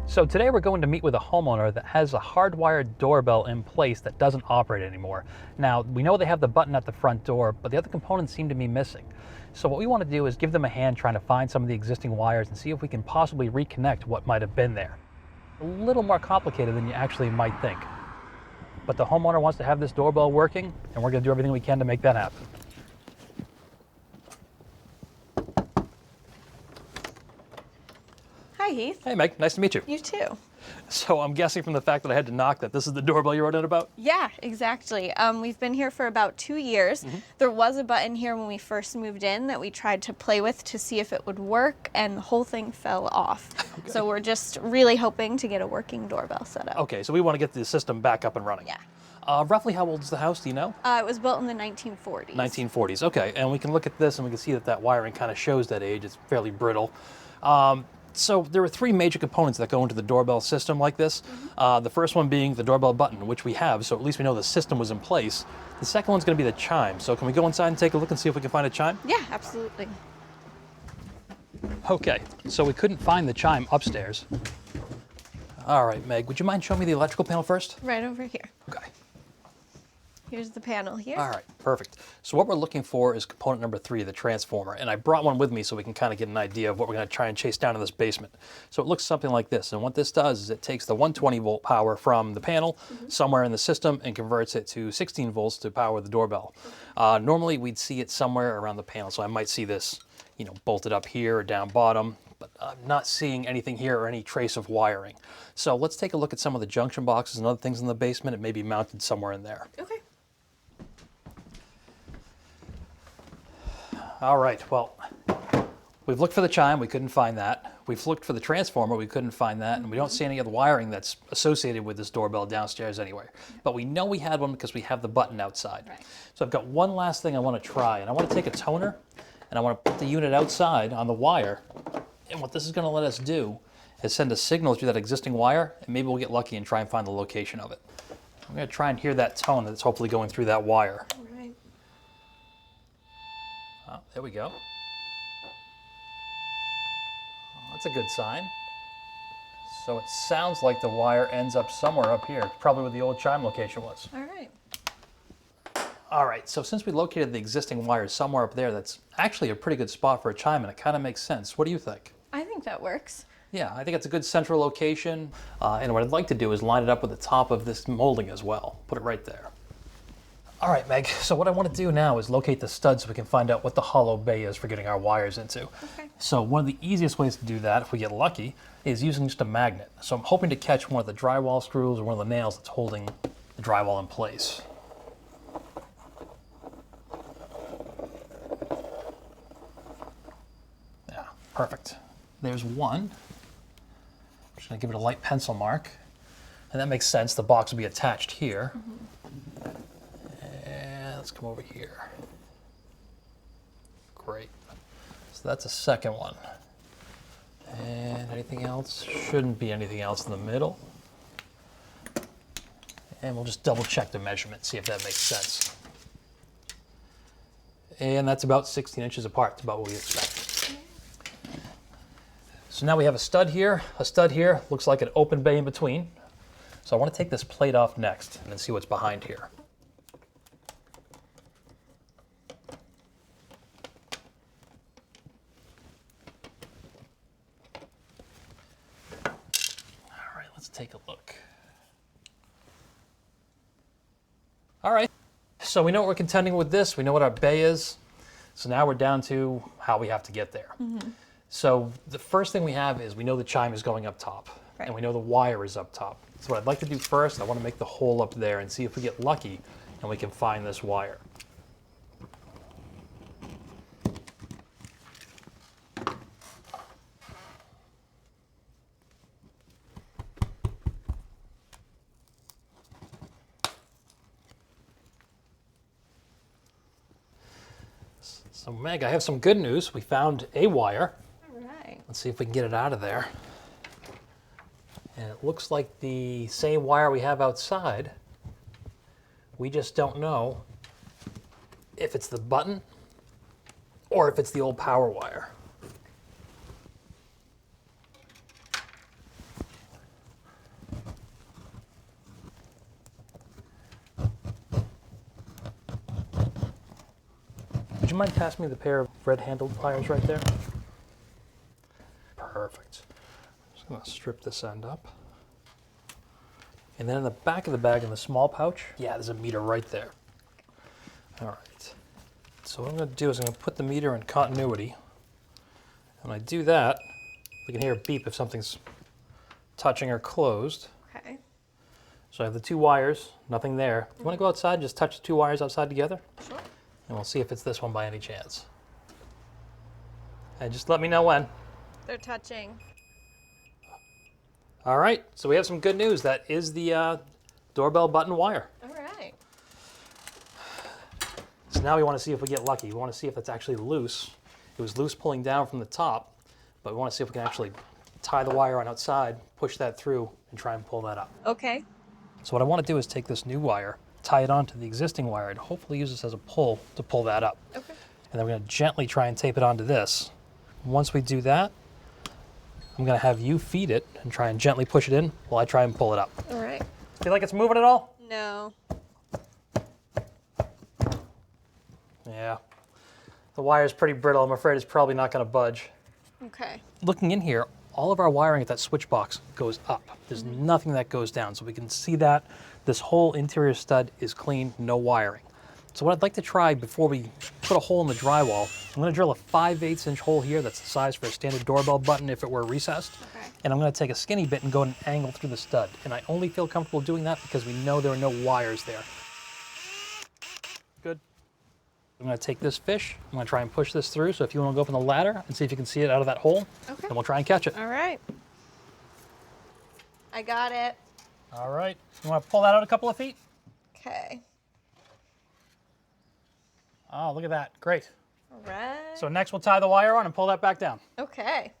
So today we're going to meet with a homeowner that has a hardwired doorbell in place that doesn't operate anymore. Now, we know they have the button at the front door, but the other components seem to be missing. So what we want to do is give them a hand trying to find some of the existing wires and see if we can possibly reconnect what might have been there. A little more complicated than you actually might think. But the homeowner wants to have this doorbell working, and we're going to do everything we can to make that happen. Hi, Heath. Hey Meg, nice to meet you. You too. So I'm guessing from the fact that I had to knock that this is the doorbell you wrote in about? Yeah, exactly. We've been here for about 2 years. There was a button here when we first moved in that we tried to play with to see if it would work, and the whole thing fell off. Okay. So we're just really hoping to get a working doorbell set up. Okay, so we want to get the system back up and running. Yeah. Roughly how old is the house, do you know? It was built in the 1940s. 1940s, okay. And we can look at this and we can see that that wiring kind of shows that age. It's fairly brittle. So there are 3 major components that go into the doorbell system like this. The first one being the doorbell button, which we have, so at least we know the system was in place. The second one's going to be the chime. So can we go inside and take a look and see if we can find a chime? Yeah, absolutely. Okay, so we couldn't find the chime upstairs. All right, Meg, would you mind showing me the electrical panel first? Right over here. Okay. Here's the panel here. All right, perfect. So what we're looking for is component number 3, the transformer. And I brought one with me so we can kind of get an idea of what we're going to try and chase down in this basement. So it looks something like this. And what this does is it takes the 120 volt power from the panel somewhere in the system and converts it to 16 volts to power the doorbell. Normally we'd see it somewhere around the panel. So I might see this, bolted up here or down bottom, but I'm not seeing anything here or any trace of wiring. So let's take a look at some of the junction boxes and other things in the basement. It may be mounted somewhere in there. Okay. All right, well, we've looked for the chime, we couldn't find that. We've looked for the transformer, we couldn't find that, and we don't see any other wiring that's associated with this doorbell downstairs anywhere. But we know we had one because we have the button outside. Right. So I've got one last thing I want to try, and I want to take a toner, and I want to put the unit outside on the wire, and what this is going to let us do is send a signal through that existing wire, and maybe we'll get lucky and try and find the location of it. I'm going to try and hear that tone that's hopefully going through that wire. Right. Oh, there we go. Oh, that's a good sign. So it sounds like the wire ends up somewhere up here, probably where the old chime location was. All right. All right, so since we located the existing wires somewhere up there, that's actually a pretty good spot for a chime, and it kind of makes sense. What do you think? I think that works. Yeah, I think it's a good central location, and what I'd like to do is line it up with the top of this molding as well. Put it right there. All right, Meg, so what I want to do now is locate the stud so we can find out what the hollow bay is for getting our wires into. Okay. So one of the easiest ways to do that, if we get lucky, is using just a magnet. So I'm hoping to catch one of the drywall screws or one of the nails that's holding the drywall in place. Yeah, perfect. There's one. I'm just going to give it a light pencil mark. And that makes sense. The box will be attached here. Let's come over here. Great. So that's a second one. And anything else? Shouldn't be anything else in the middle. And we'll just double check the measurement, see if that makes sense. And that's about 16 inches apart. It's about what we expect. So now we have a stud here, looks like an open bay in between. So I want to take this plate off next and then see what's behind here. Take a look. All right, so we know what we're contending with this. We know what our bay is. So now we're down to how we have to get there. So the first thing we have is we know the chime is going up top, right, and we know the wire is up top. So what I'd like to do first, I want to make the hole up there and see if we get lucky and we can find this wire. So Meg, I have some good news. We found a wire. All right. Let's see if we can get it out of there. And it looks like the same wire we have outside. We just don't know if it's the button or if it's the old power wire. Would you mind passing me the pair of red-handled pliers right there? Perfect. I'm just going to strip this end up. And then in the back of the bag in the small pouch, yeah, there's a meter right there. All right. So what I'm going to do is I'm going to put the meter in continuity. When I do that, we can hear a beep if something's touching or closed. Okay. So I have the 2 wires, nothing there. You want to go outside and just touch the 2 wires outside together? Sure. And we'll see if it's this one by any chance. And just let me know when. They're touching. All right, so we have some good news. That is the doorbell button wire. All right. So now we want to see if we get lucky. We want to see if it's actually loose. It was loose pulling down from the top, but we want to see if we can actually tie the wire on outside, push that through, and try and pull that up. Okay. So what I want to do is take this new wire, tie it onto the existing wire, and hopefully use this as a pull to pull that up. Okay. And then we're going to gently try and tape it onto this. Once we do that, I'm going to have you feed it and try and gently push it in while I try and pull it up. All right. Feel like it's moving at all? No. Yeah. The wire is pretty brittle. I'm afraid it's probably not going to budge. Okay. Looking in here, all of our wiring at that switch box goes up. There's nothing that goes down, so we can see that this whole interior stud is clean, no wiring. So what I'd like to try before we put a hole in the drywall, I'm going to drill a 5/8" hole here. That's the size for a standard doorbell button if it were recessed. Okay. And I'm going to take a skinny bit and go at an angle through the stud. And I only feel comfortable doing that because we know there are no wires there. Good. I'm going to take this fish. I'm going to try and push this through. So if you want to go up on the ladder and see if you can see it out of that hole, Okay. then we'll try and catch it. All right. I got it. All right. You want to pull that out a couple of feet? Okay. Oh, look at that. Great. All right. So next we'll tie the wire on and pull that back down. Okay.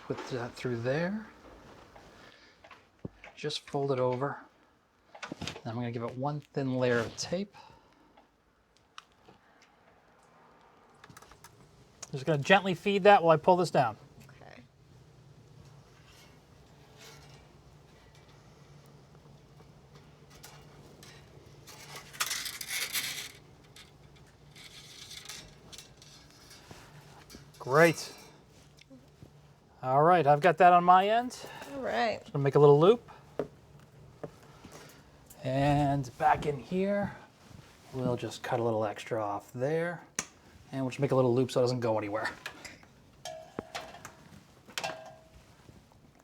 Put that through there. Just fold it over. Then I'm going to give it one thin layer of tape. Just going to gently feed that while I pull this down. Okay. Great. All right, I've got that on my end. All right. Just gonna make a little loop. And back in here, we'll just cut a little extra off there. And we'll just make a little loop so it doesn't go anywhere.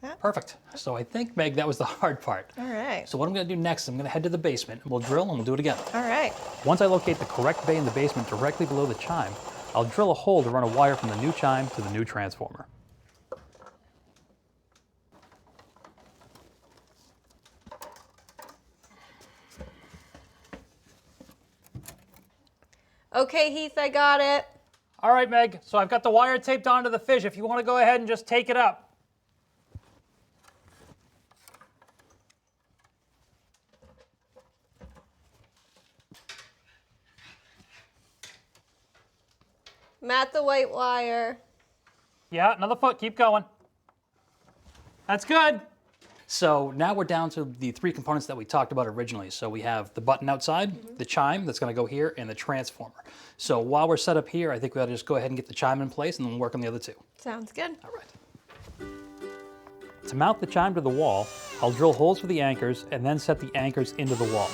Yeah. Perfect. So I think, Meg, that was the hard part. All right. So what I'm gonna do next, I'm gonna head to the basement, and we'll drill and we'll do it again. All right. Once I locate the correct bay in the basement directly below the chime, I'll drill a hole to run a wire from the new chime to the new transformer. Okay, Heath, I got it. All right, Meg, so I've got the wire taped onto the fish. If you want to go ahead and just take it up. I'm at the white wire. Yeah, another foot, keep going. That's good. So now we're down to the 3 components that we talked about originally. So we have the button outside, the chime that's going to go here, and the transformer. So while we're set up here, I think we ought to just go ahead and get the chime in place and then work on the other 2. Sounds good. All right. To mount the chime to the wall, I'll drill holes for the anchors and then set the anchors into the wall.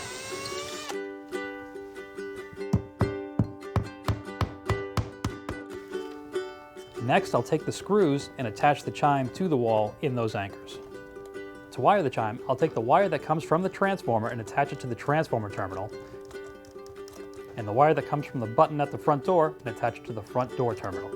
Next, I'll take the screws and attach the chime to the wall in those anchors. To wire the chime, I'll take the wire that comes from the transformer and attach it to the transformer terminal, and the wire that comes from the button at the front door and attach it to the front door terminal.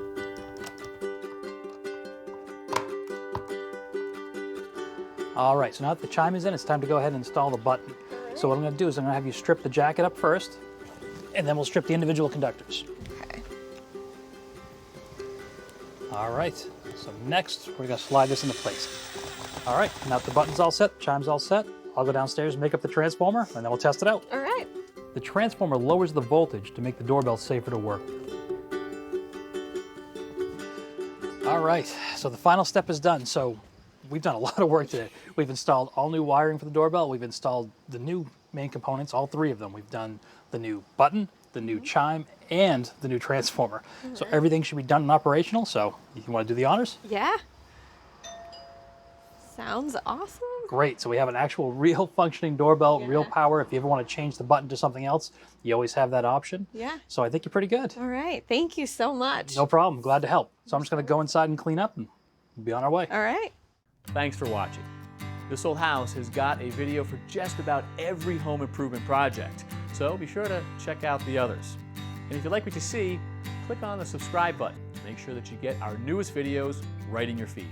All right, so now that the chime is in, it's time to go ahead and install the button. So what I'm going to do is I'm going to have you strip the jacket up first, and then we'll strip the individual conductors. Okay. All right, so next we're going to slide this into place. All right, now that the button's all set, the chime's all set, I'll go downstairs and make up the transformer, and then we'll test it out. All right. The transformer lowers the voltage to make the doorbell safer to work. All right, so the final step is done. So we've done a lot of work today. We've installed all new wiring for the doorbell. We've installed the new main components, all 3 of them. We've done the new button, the new chime, and the new transformer. So everything should be done and operational. So you want to do the honors? Yeah. Sounds awesome. Great. So we have an actual real functioning doorbell, real power. If you ever want to change the button to something else, you always have that option. Yeah. So I think you're pretty good. All right. Thank you so much. No problem. Glad to help. So I'm just going to go inside and clean up and be on our way. All right. Thanks for watching. This Old House has got a video for just about every home improvement project, so be sure to check out the others. And if you like what you see, click on the subscribe button to make sure that you get our newest videos right in your feed.